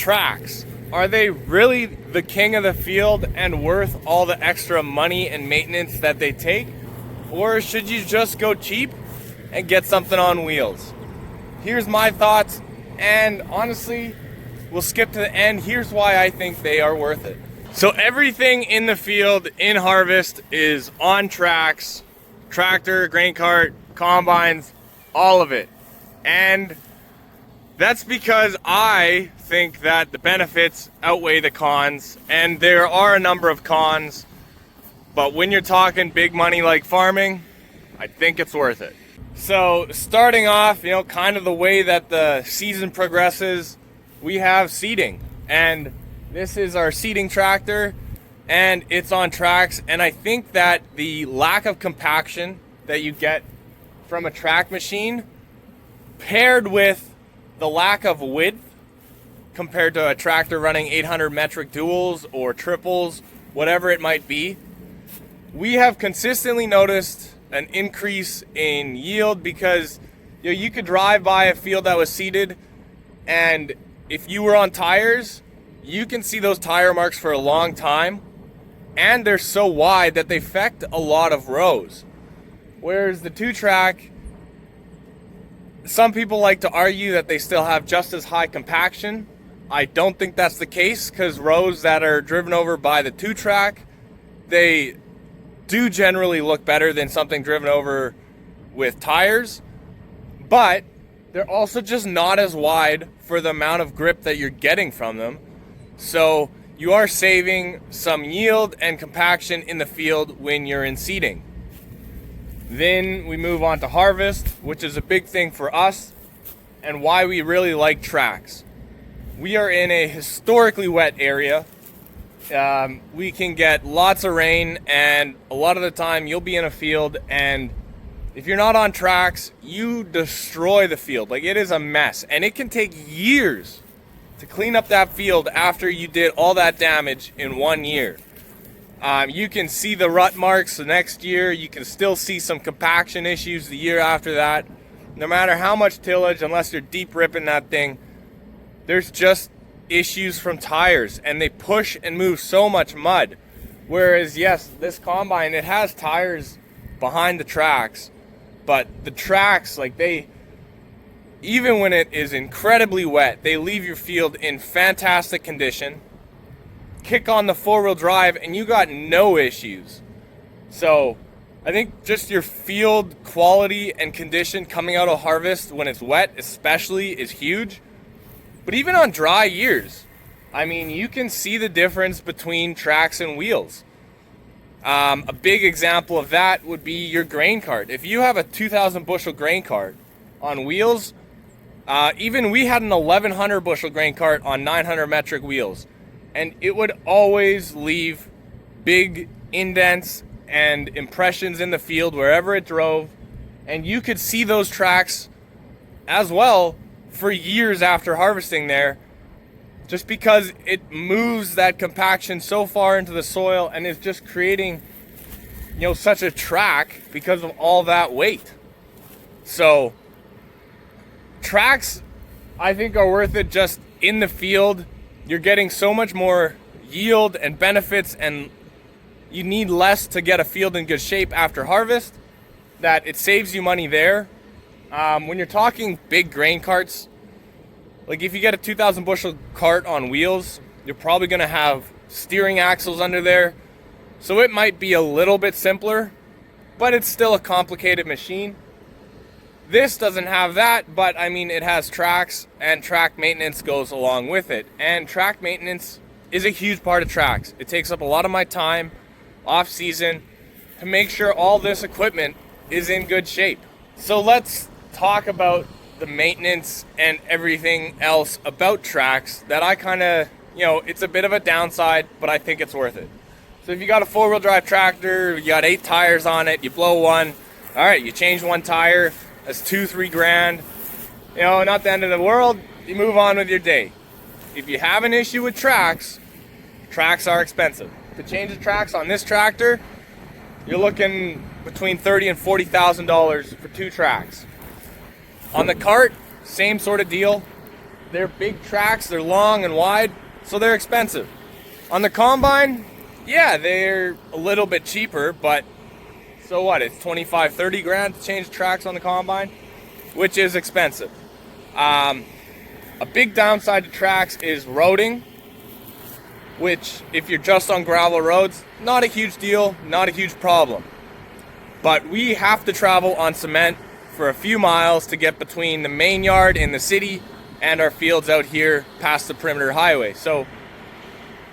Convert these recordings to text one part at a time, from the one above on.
tracks, are they really the king of the field and worth all the extra money and maintenance that they take? Or should you just go cheap and get something on wheels? Here's my thoughts, and honestly, we'll skip to the end. Here's why I think they are worth it. So everything in the field in harvest is on tracks, tractor, grain cart, combines, all of it. And that's because I think that the benefits outweigh the cons, and there are a number of cons, but when you're talking big money like farming, I think it's worth it. So starting off, kind of the way that the season progresses, we have seeding, and this is our seeding tractor, and it's on tracks, and I think that the lack of compaction that you get from a track machine paired with the lack of width compared to a tractor running 800 metric duals or triples, whatever it might be, we have consistently noticed an increase in yield because you could drive by a field that was seeded, and if you were on tires, you can see those tire marks for a long time, and they're so wide that they affect a lot of rows. Whereas the 2-track, some people like to argue that they still have just as high compaction. I don't think that's the case, because rows that are driven over by the 2-track, they do generally look better than something driven over with tires, but they're also just not as wide for the amount of grip that you're getting from them. So you are saving some yield and compaction in the field when you're in seeding. Then we move on to harvest, which is a big thing for us and why we really like tracks. We are in a historically wet area. We can get lots of rain, and a lot of the time you'll be in a field, and if you're not on tracks, you destroy the field. Like, it is a mess, and it can take years to clean up that field after you did all that damage in 1 year. You can see the rut marks the next year. You can still see some compaction issues the year after that. No matter how much tillage, unless you're deep ripping that thing, there's just issues from tires, and they push and move so much mud. Whereas, yes, this combine, it has tires behind the tracks, but the tracks, even when it is incredibly wet, they leave your field in fantastic condition. Kick on the 4-wheel drive and you got no issues. So I think just your field quality and condition coming out of harvest when it's wet especially is huge. But even on dry years, you can see the difference between tracks and wheels. A big example of that would be your grain cart. If you have a 2,000 bushel grain cart on wheels, even we had an 1,100 bushel grain cart on 900 metric wheels, and it would always leave big indents and impressions in the field wherever it drove, and you could see those tracks as well for years after harvesting there, just because it moves that compaction so far into the soil and is just creating such a track because of all that weight. So tracks, I think, are worth it just in the field. You're getting so much more yield and benefits, and you need less to get a field in good shape after harvest, that it saves you money there. When you're talking big grain carts, like if you get a 2,000 bushel cart on wheels, you're probably going to have steering axles under there. So it might be a little bit simpler, but it's still a complicated machine. This doesn't have that, but it has tracks, and track maintenance goes along with it. And track maintenance is a huge part of tracks. It takes up a lot of my time off season to make sure all this equipment is in good shape. So let's talk about the maintenance and everything else about tracks that I kind of, it's a bit of a downside, but I think it's worth it. So if you got a 4-wheel drive tractor, you got 8 tires on it, you blow one, all right, you change one tire, that's $2-3 grand. Not the end of the world. You move on with your day. If you have an issue with tracks, tracks are expensive. To change the tracks on this tractor, you're looking between $30,000 and $40,000 for 2 tracks. On the cart, same sort of deal. they're big tracks, they're long and wide, so they're expensive. On the combine, yeah, they're a little bit cheaper, but so what? It's 25, 30 grand to change tracks on the combine, which is expensive. A big downside to tracks is roading, which if you're just on gravel roads, not a huge deal, not a huge problem. But we have to travel on cement for a few miles to get between the main yard in the city and our fields out here past the perimeter highway. So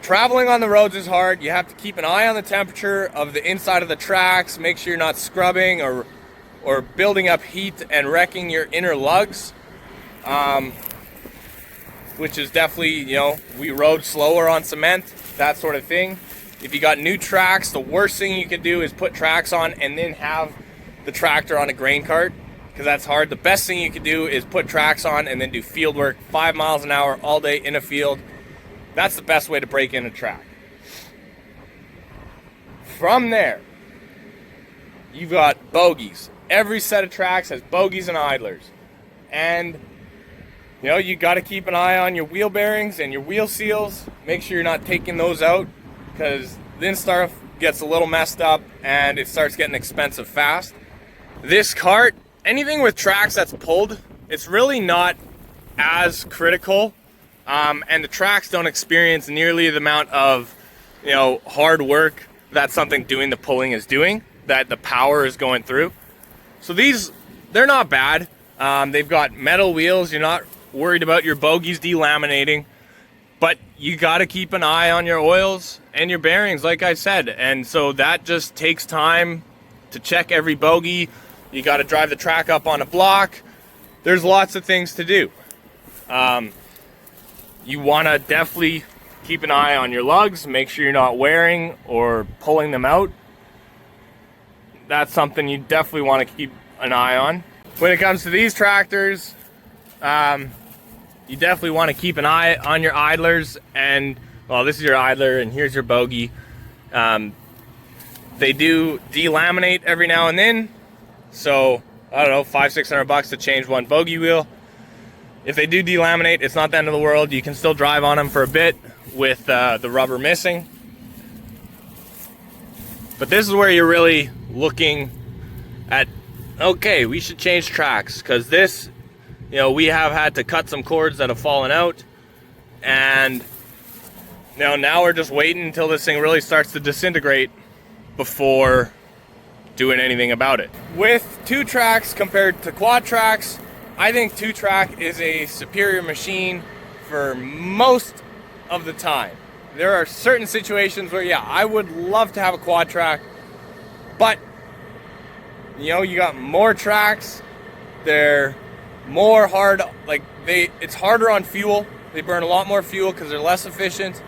traveling on the roads is hard. You have to keep an eye on the temperature of the inside of the tracks, make sure you're not scrubbing or building up heat and wrecking your inner lugs. Which is definitely, we rode slower on cement, that sort of thing. If you got new tracks, the worst thing you can do is put tracks on and then have the tractor on a grain cart, because that's hard. The best thing you can do is put tracks on and then do field work 5 miles an hour all day in a field. That's the best way to break in a track. From there, you've got bogies. Every set of tracks has bogies and idlers. And you got to keep an eye on your wheel bearings and your wheel seals. Make sure you're not taking those out, because then stuff gets a little messed up and it starts getting expensive fast. This cart, anything with tracks that's pulled, it's really not as critical. And the tracks don't experience nearly the amount of, hard work that something doing the pulling is doing, that the power is going through. So they're not bad. They've got metal wheels. You're not worried about your bogies delaminating, but you got to keep an eye on your oils and your bearings, like I said. And so that just takes time to check every bogie. You got to drive the track up on a block. There's lots of things to do. You want to definitely keep an eye on your lugs, make sure you're not wearing or pulling them out. That's something you definitely want to keep an eye on. When it comes to these tractors, you definitely want to keep an eye on your idlers. And this is your idler and here's your bogie. They do delaminate every now and then, so I don't know, $500-600 to change one bogie wheel. If they do delaminate, it's not the end of the world. You can still drive on them for a bit with the rubber missing. But this is where you're really looking at, okay, we should change tracks, because this, we have had to cut some cords that have fallen out, and now we're just waiting until this thing really starts to disintegrate before doing anything about it. With 2 tracks compared to quad tracks, I think 2-track is a superior machine for most of the time. There are certain situations where, I would love to have a quad track, but you got more tracks, they're more hard, it's harder on fuel. They burn a lot more fuel because they're less efficient,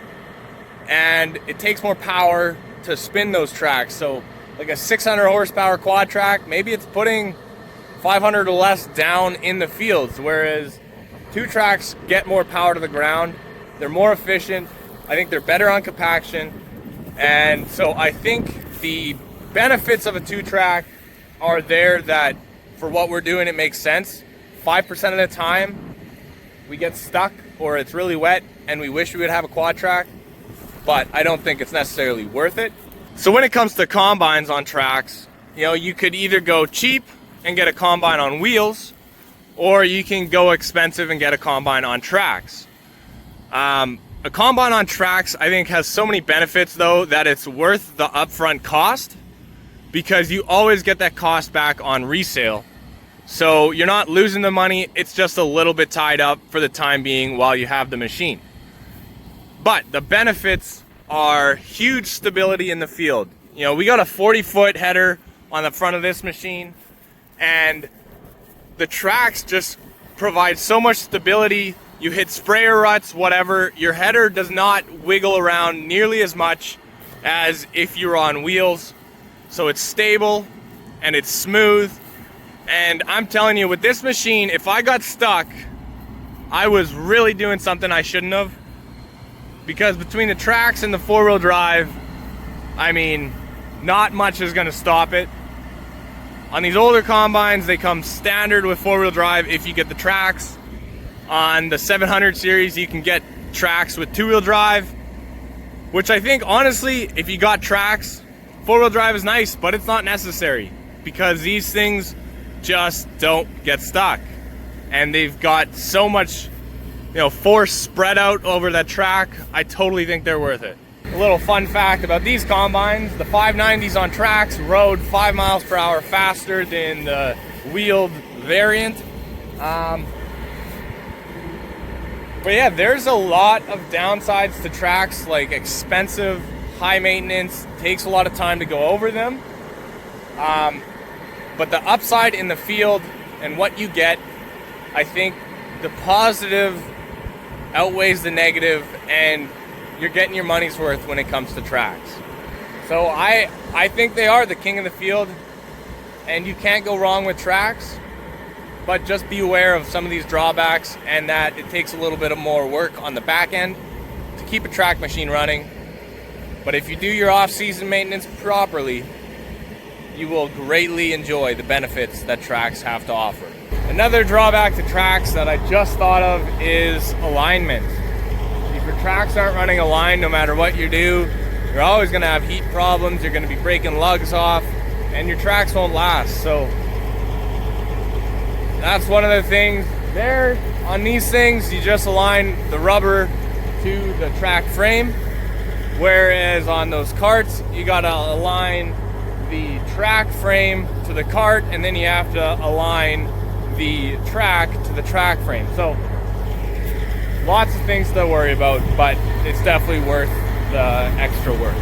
and it takes more power to spin those tracks. So like a 600 horsepower quad track, maybe it's putting 500 or less down in the fields, whereas 2 tracks get more power to the ground. They're more efficient. I think they're better on compaction, and so I think the benefits of a 2-track are there, that for what we're doing it makes sense. 5% of the time we get stuck or it's really wet and we wish we would have a quad track, but I don't think it's necessarily worth it. So when it comes to combines on tracks, you could either go cheap and get a combine on wheels, or you can go expensive and get a combine on tracks. A combine on tracks, I think, has so many benefits though that it's worth the upfront cost, because you always get that cost back on resale. So you're not losing the money, it's just a little bit tied up for the time being while you have the machine. But the benefits are huge stability in the field. We got a 40-foot header on the front of this machine, and the tracks just provide so much stability. You hit sprayer ruts, whatever, your header does not wiggle around nearly as much as if you're on wheels. So it's stable and it's smooth. And I'm telling you, with this machine, if I got stuck, I was really doing something I shouldn't have. Because between the tracks and the 4-wheel drive, not much is gonna stop it. On these older combines, they come standard with 4-wheel drive if you get the tracks. On the 700 series, you can get tracks with 2-wheel drive, which I think, honestly, if you got tracks, 4-wheel drive is nice, but it's not necessary because these things just don't get stuck. And they've got so much, force spread out over that track. I totally think they're worth it. A little fun fact about these combines, the 590s on tracks rode 5 miles per hour faster than the wheeled variant. But yeah, there's a lot of downsides to tracks, like expensive, high maintenance, takes a lot of time to go over them. But the upside in the field and what you get, I think the positive outweighs the negative, and you're getting your money's worth when it comes to tracks. So I think they are the king of the field, and you can't go wrong with tracks. But just be aware of some of these drawbacks, and that it takes a little bit of more work on the back end to keep a track machine running. But if you do your off-season maintenance properly, you will greatly enjoy the benefits that tracks have to offer. Another drawback to tracks that I just thought of is alignment. If your tracks aren't running aligned, no matter what you do, you're always going to have heat problems, you're going to be breaking lugs off, and your tracks won't last. So that's one of the things. There, on these things, you just align the rubber to the track frame, whereas on those carts, you gotta align the track frame to the cart, and then you have to align the track to the track frame. So lots of things to worry about, but it's definitely worth the extra work.